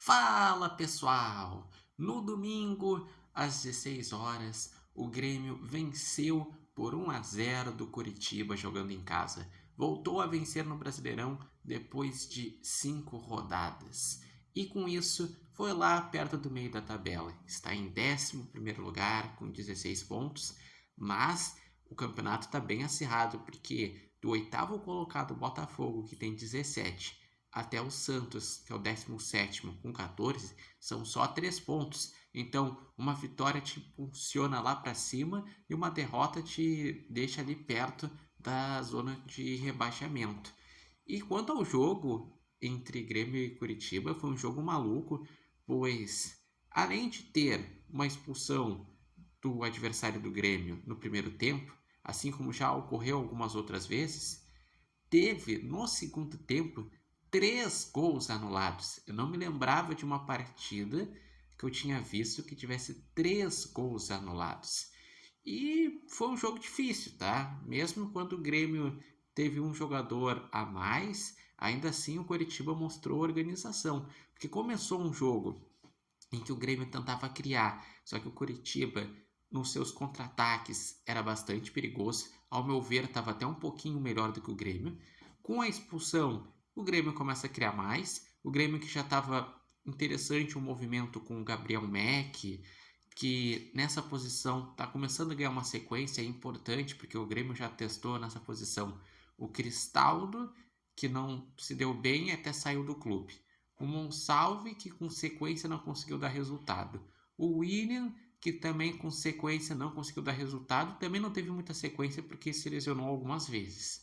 Fala pessoal! No domingo, às 16 horas, o Grêmio venceu por 1-0 do Coritiba jogando em casa. Voltou a vencer no Brasileirão depois de 5 rodadas. E com isso, foi lá perto do meio da tabela. Está em 11º lugar com 16 pontos, mas o campeonato está bem acirrado porque do oitavo colocado Botafogo, que tem 17, até o Santos, que é o 17º, com 14, são só 3 pontos. Então, uma vitória te impulsiona lá para cima e uma derrota te deixa ali perto da zona de rebaixamento. E quanto ao jogo entre Grêmio e Curitiba, foi um jogo maluco, pois além de ter uma expulsão do adversário do Grêmio no primeiro tempo, assim como já ocorreu algumas outras vezes, teve no segundo tempo 3 gols anulados. Eu não me lembrava de uma partida que eu tinha visto que tivesse 3 gols anulados. E foi um jogo difícil, tá? Mesmo quando o Grêmio teve um jogador a mais, ainda assim o Coritiba mostrou organização. Porque começou um jogo em que o Grêmio tentava criar, só que o Coritiba, nos seus contra-ataques, era bastante perigoso. Ao meu ver, estava até um pouquinho melhor do que o Grêmio. Com a expulsão, o Grêmio começa a criar mais. O Grêmio que já estava interessante o movimento com o Gabriel Mack, que nessa posição está começando a ganhar uma sequência importante, porque o Grêmio já testou nessa posição o Cristaldo, que não se deu bem e até saiu do clube. O Monsalve, que com sequência não conseguiu dar resultado. O William, que também com sequência não conseguiu dar resultado, também não teve muita sequência porque se lesionou algumas vezes.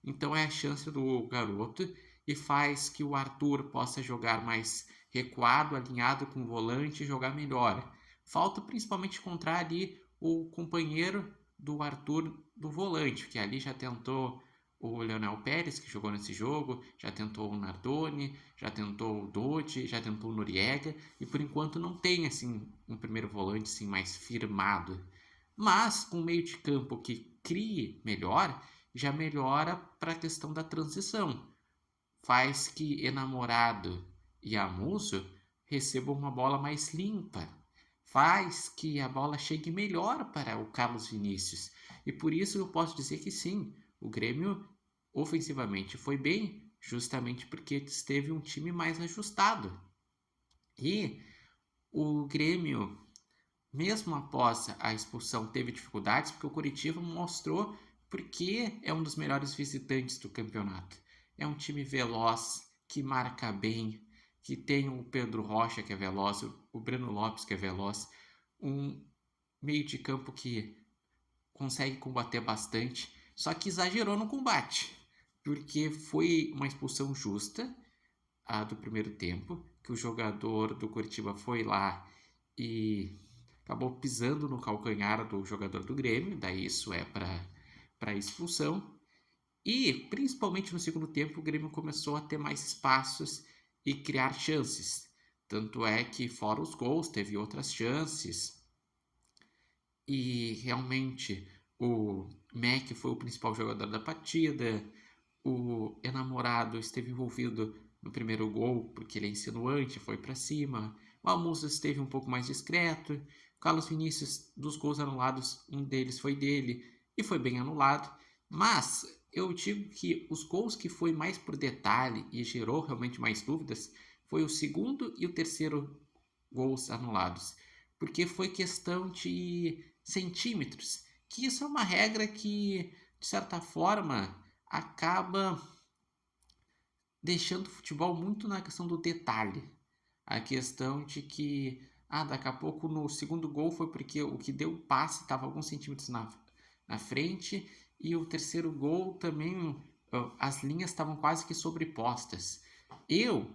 Então é a chance do garoto e faz que o Arthur possa jogar mais recuado, alinhado com o volante e jogar melhor. Falta principalmente encontrar ali o companheiro do Arthur do volante, que ali já tentou o Leonel Pérez, que jogou nesse jogo, já tentou o Nardoni, já tentou o Dodi, já tentou o Noriega, e por enquanto não tem assim um primeiro volante assim, mais firmado. Mas com um meio de campo que crie melhor, já melhora para a questão da transição. Faz que Enamorado e Amuso recebam uma bola mais limpa. Faz que a bola chegue melhor para o Carlos Vinícius. E por isso eu posso dizer que sim, o Grêmio ofensivamente foi bem, justamente porque esteve um time mais ajustado. E o Grêmio, mesmo após a expulsão, teve dificuldades, porque o Curitiba mostrou porque é um dos melhores visitantes do campeonato. É um time veloz, que marca bem, que tem o Pedro Rocha, que é veloz, o Breno Lopes, que é veloz, um meio de campo que consegue combater bastante, só que exagerou no combate, porque foi uma expulsão justa, a do primeiro tempo, que o jogador do Curitiba foi lá e acabou pisando no calcanhar do jogador do Grêmio, daí isso é para expulsão. E principalmente no segundo tempo o Grêmio começou a ter mais espaços e criar chances. Tanto é que fora os gols teve outras chances e realmente o Mac foi o principal jogador da partida. O Enamorado esteve envolvido no primeiro gol porque ele é insinuante, foi para cima. O Almusa esteve um pouco mais discreto. O Carlos Vinícius, dos gols anulados, um deles foi dele e foi bem anulado. Mas eu digo que os gols que foi mais por detalhe e gerou realmente mais dúvidas foi o segundo e o terceiro gols anulados, porque foi questão de centímetros, que isso é uma regra que, de certa forma, acaba deixando o futebol muito na questão do detalhe. A questão de que, daqui a pouco no segundo gol foi porque o que deu o passe estava alguns centímetros na frente e o terceiro gol também as linhas estavam quase que sobrepostas. Eu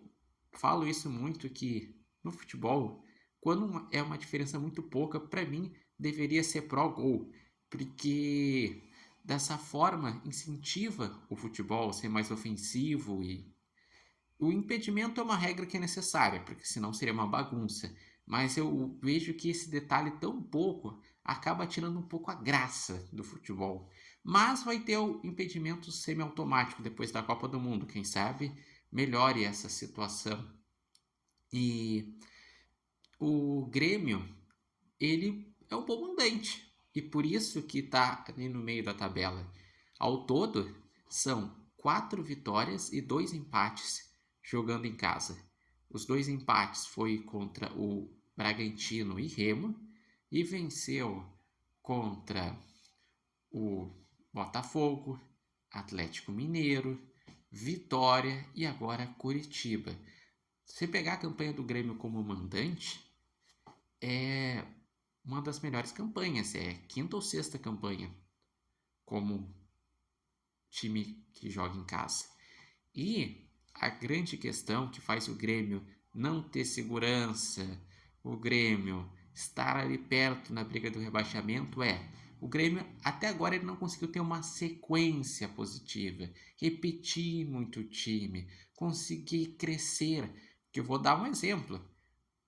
falo isso muito que no futebol, quando é uma diferença muito pouca, para mim deveria ser pró-gol, porque dessa forma incentiva o futebol a ser mais ofensivo e o impedimento é uma regra que é necessária, porque senão seria uma bagunça. Mas eu vejo que esse detalhe tão pouco acaba tirando um pouco a graça do futebol. Mas vai ter o impedimento semiautomático depois da Copa do Mundo, quem sabe melhore essa situação. E o Grêmio, ele é um bom mandante. E por isso que está ali no meio da tabela. Ao todo, são 4 vitórias e 2 empates jogando em casa. Os 2 empates foi contra o Bragantino e Remo e venceu contra o Botafogo, Atlético Mineiro, Vitória e agora Curitiba. Se você pegar a campanha do Grêmio como mandante, é uma das melhores campanhas, é a quinta ou sexta campanha como time que joga em casa. E a grande questão que faz o Grêmio não ter segurança, o Grêmio estar ali perto na briga do rebaixamento é o Grêmio até agora ele não conseguiu ter uma sequência positiva, repetir muito o time, conseguir crescer. Que eu vou dar um exemplo.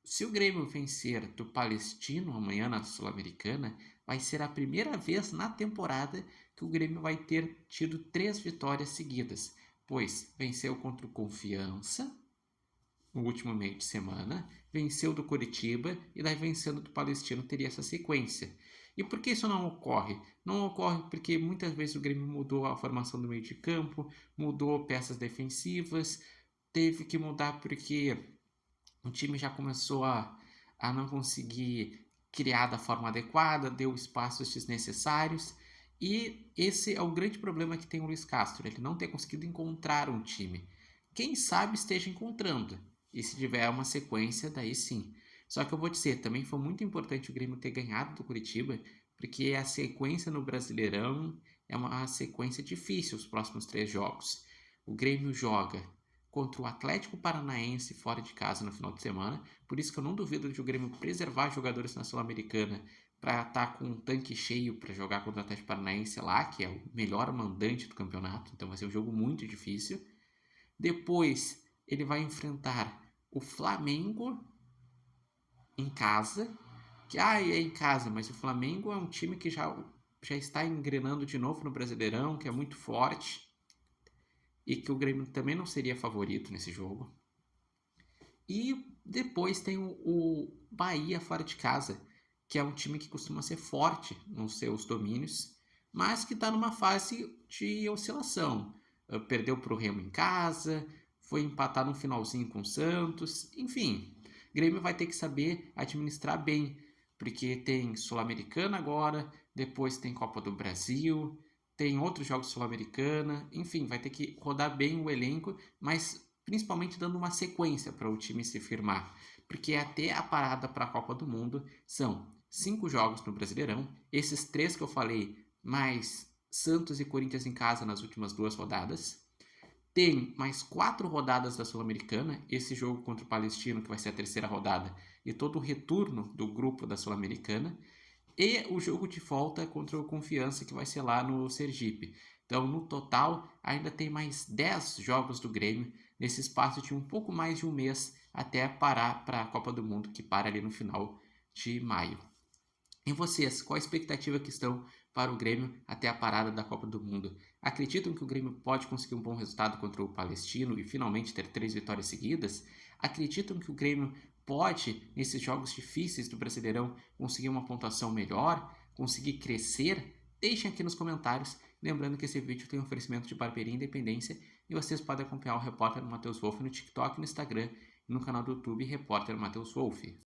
Se o Grêmio vencer do Palestino amanhã na Sul-Americana, vai ser a primeira vez na temporada que o Grêmio vai ter tido 3 vitórias seguidas, pois venceu contra o Confiança no último meio de semana, venceu do Curitiba e daí vencendo do Palestino teria essa sequência. E por que isso não ocorre? Não ocorre porque muitas vezes o Grêmio mudou a formação do meio de campo, mudou peças defensivas, teve que mudar porque o time já começou a não conseguir criar da forma adequada, deu espaços desnecessários. E esse é o grande problema que tem o Luiz Castro, ele não ter conseguido encontrar um time. Quem sabe esteja encontrando, e se tiver uma sequência, daí sim. Só que eu vou dizer, também foi muito importante o Grêmio ter ganhado do Curitiba, porque a sequência no Brasileirão é uma sequência difícil, os próximos 3 jogos. O Grêmio joga contra o Atlético Paranaense fora de casa no final de semana. Por isso que eu não duvido de o Grêmio preservar jogadores na Sul-Americana para estar com um tanque cheio para jogar contra o Atlético Paranaense lá, que é o melhor mandante do campeonato. Então vai ser um jogo muito difícil. Depois ele vai enfrentar o Flamengo em casa. Que é em casa, mas o Flamengo é um time que já está engrenando de novo no Brasileirão, que é muito forte e que o Grêmio também não seria favorito nesse jogo. E depois tem o Bahia fora de casa, que é um time que costuma ser forte nos seus domínios, mas que está numa fase de oscilação. Perdeu para o Remo em casa, foi empatar no finalzinho com o Santos, enfim. O Grêmio vai ter que saber administrar bem, porque tem Sul-Americana agora, depois tem Copa do Brasil, tem outros jogos Sul-Americana, enfim, vai ter que rodar bem o elenco, mas principalmente dando uma sequência para o time se firmar, porque até a parada para a Copa do Mundo são 5 jogos no Brasileirão, esses 3 que eu falei, mais Santos e Corinthians em casa nas últimas 2 rodadas. Tem mais 4 rodadas da Sul-Americana, esse jogo contra o Palestino, que vai ser a terceira rodada, e todo o retorno do grupo da Sul-Americana. E o jogo de volta contra o Confiança, que vai ser lá no Sergipe. Então, no total, ainda tem mais 10 jogos do Grêmio nesse espaço de um pouco mais de um mês até parar para a Copa do Mundo, que para ali no final de maio. E vocês, qual a expectativa que estão para o Grêmio até a parada da Copa do Mundo? Acreditam que o Grêmio pode conseguir um bom resultado contra o Palestino e finalmente ter 3 vitórias seguidas? Acreditam que o Grêmio pode, nesses jogos difíceis do Brasileirão, conseguir uma pontuação melhor, conseguir crescer? Deixem aqui nos comentários. Lembrando que esse vídeo tem um oferecimento de Barbearia Independência e vocês podem acompanhar o repórter Matheus Wolff no TikTok, no Instagram e no canal do YouTube Repórter Matheus Wolff.